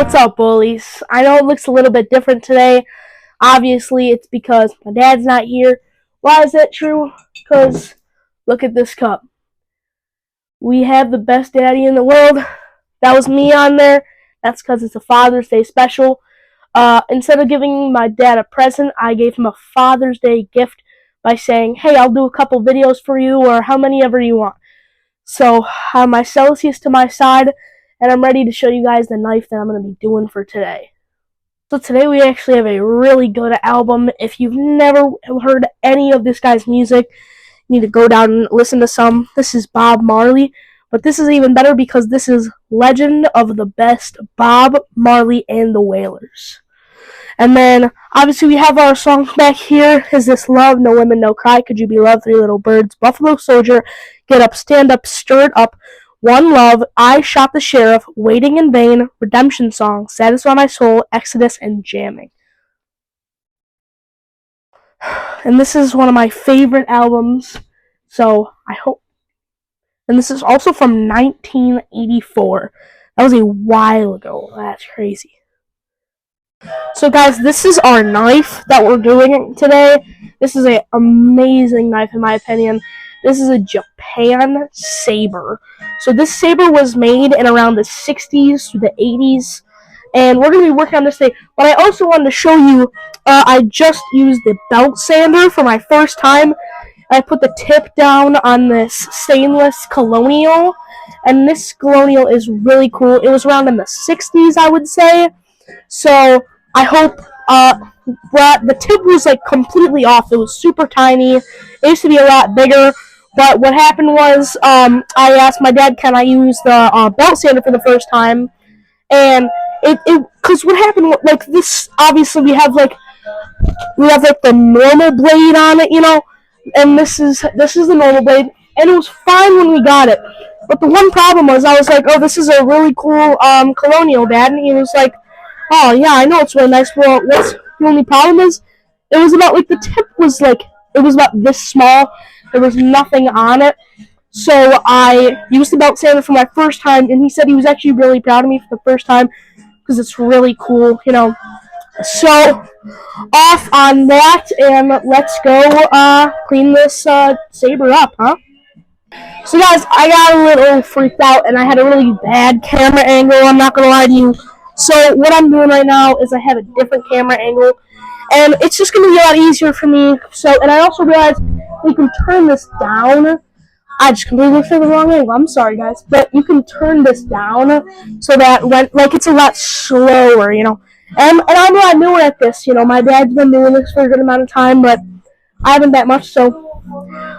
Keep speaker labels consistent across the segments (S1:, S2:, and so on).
S1: What's up, bullies? I know it looks a little bit different today. Obviously, it's because my dad's not here. Why is that true? Because look at this cup. We have the best daddy in the world. That was me on there. That's because it's a Father's Day special. Instead of giving my dad a present, I gave him a Father's Day gift by saying, hey, I'll do a couple videos for you, or how many ever you want. So, my Celsius to my side, and I'm ready to show you guys the knife that I'm going to be doing for today. So today we actually have a really good album. If you've never heard any of this guy's music, you need to go down and listen to some. This is Bob Marley, but this is even better because this is Legend of the Best, Bob Marley and the Wailers. And then, obviously, we have our song back here. Is This Love? No Women, No Cry. Could You Be Loved? Three Little Birds. Buffalo Soldier. Get Up, Stand Up, Stir It Up. One Love. I Shot the Sheriff. Waiting in Vain. Redemption Song. Satisfy My Soul. Exodus, and Jamming. And this is one of my favorite albums. So, I hope. And this is also from 1984. That was a while ago. That's crazy. So guys, this is our knife that we're doing today. This is an amazing knife in my opinion. This is a Japan saber. So this saber was made in around the 60s to the 80s. And we're going to be working on this today. But I also wanted to show you, I just used the belt sander for my first time. I put the tip down on this stainless Colonial. And this Colonial is really cool. It was around in the 60s, I would say. So I hope the tip was like completely off. It was super tiny. It used to be a lot bigger. But what happened was I asked my dad, can I use the belt sander for the first time? And because what happened, like this, obviously we have like the normal blade on it, you know, and this is the normal blade, and it was fine when we got it. But the one problem was I was like, oh, this is a really cool Colonial, Dad, and he was like, oh, yeah, I know, it's really nice. Well, what's the only problem is, it was about, like, the tip was, like, it was about this small. There was nothing on it. So I used the belt sander for my first time, and he said he was actually really proud of me for the first time, because it's really cool, you know. So, off on that, and let's go clean this saber up, huh? So, guys, I got a little freaked out, and I had a really bad camera angle, I'm not going to lie to you. So what I'm doing right now is I have a different camera angle, and it's just going to be a lot easier for me. So, and I also realized you can turn this down. I just completely looked at the wrong angle. I'm sorry, guys, but you can turn this down so that when, like, it's a lot slower, you know. And I'm a lot newer at this, you know. My dad's been doing this for a good amount of time, but I haven't that much. So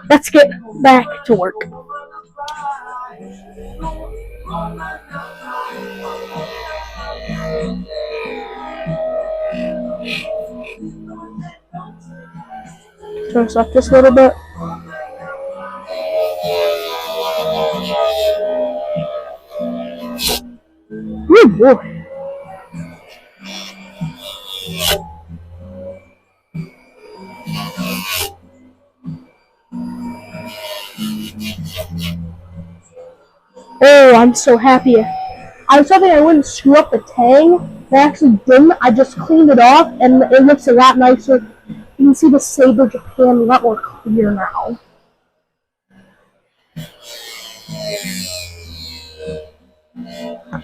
S1: let's get back to work. Turn this up just a little bit. Ooh, boy. Oh, I'm so happy. I was hoping I wouldn't screw up the tang. I actually didn't. I just cleaned it off, and it looks a lot nicer. You can see the Sabre Japan a lot more clear now.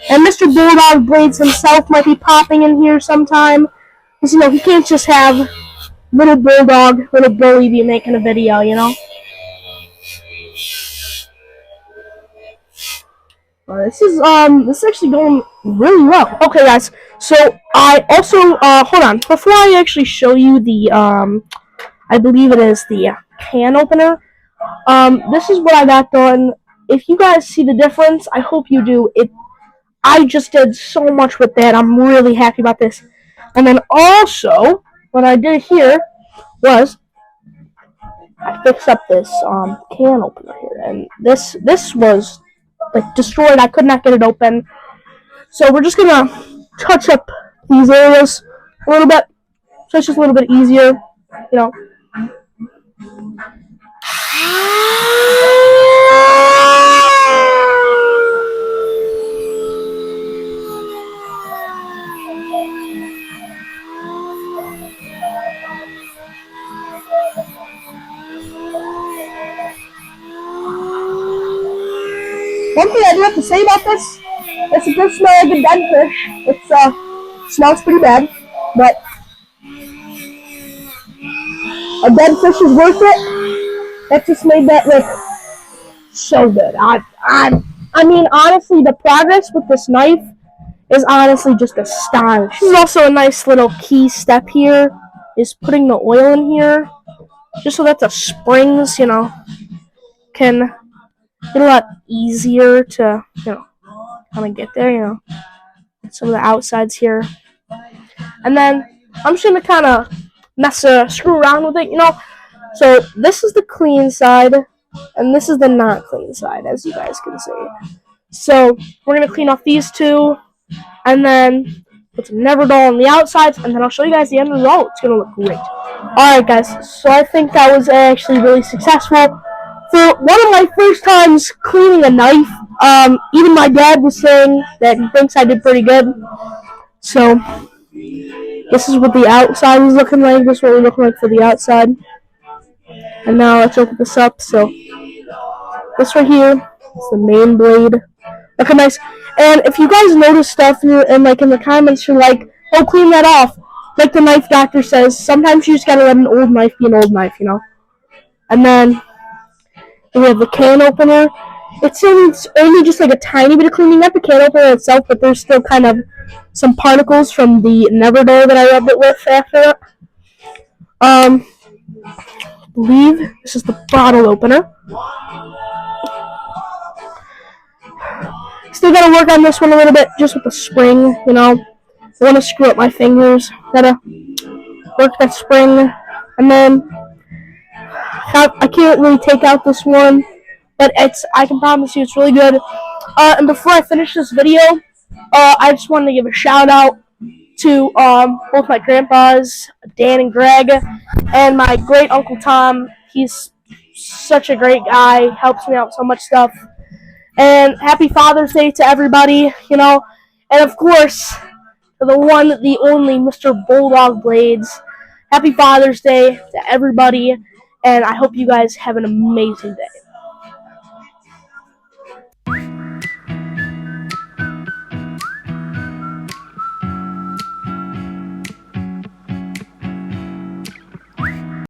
S1: And Mr. Bulldog Blades himself might be popping in here sometime. Because, you know, he can't just have little Bulldog, little Bully be making a video, you know? This is actually going really well. Okay, guys. So I also hold on before I actually show you the I believe it is the can opener. This is what I got done. If you guys see the difference, I hope you do. I just did so much with that. I'm really happy about this. And then also, what I did here was I fixed up this can opener here, and this was like destroyed. I could not get it open. So we're just gonna touch up these areas a little bit, so it's just a little bit easier, you know. One thing I do have to say about this, it does smell like a dead fish. It smells pretty bad, but a dead fish is worth it. That just made that look so good. I mean, honestly, the progress with this knife is honestly just astonishing. This is also a nice little key step here, is putting the oil in here, just so that the springs, can get a lot easier to, kind of get there, some of the outsides here. And then I'm just going to kind of screw around with it, So this is the clean side, and this is the not clean side, as you guys can see. So we're going to clean off these two, and then put some Neverdol on the outsides, and then I'll show you guys the end result. It's going to look great. Alright guys, so I think that was actually really successful. For one of my first times cleaning a knife, even my dad was saying that he thinks I did pretty good. So this is what the outside is looking like. This is what we look like for the outside. And now let's open this up. So this right here is the main blade. Looking nice. And if you guys notice stuff in the comments, you're like, oh, clean that off. Like the knife doctor says, sometimes you just gotta let an old knife be an old knife, And then we have the can opener. It's only just like a tiny bit of cleaning, not the can opener itself, but there's still kind of some particles from the Neverdol that I rubbed it with after that. I believe this is the bottle opener. Still gotta work on this one a little bit, just with the spring, I want to screw up my fingers. Gotta work that spring, and then I can't really take out this one, but I can promise you it's really good. And before I finish this video, I just wanted to give a shout out to both my grandpas, Dan and Greg, and my great uncle Tom. He's such a great guy, helps me out with so much stuff. And happy Father's Day to everybody, and of course, to the one, the only Mr. Bulldog Blades. Happy Father's Day to everybody, and I hope you guys have an amazing day.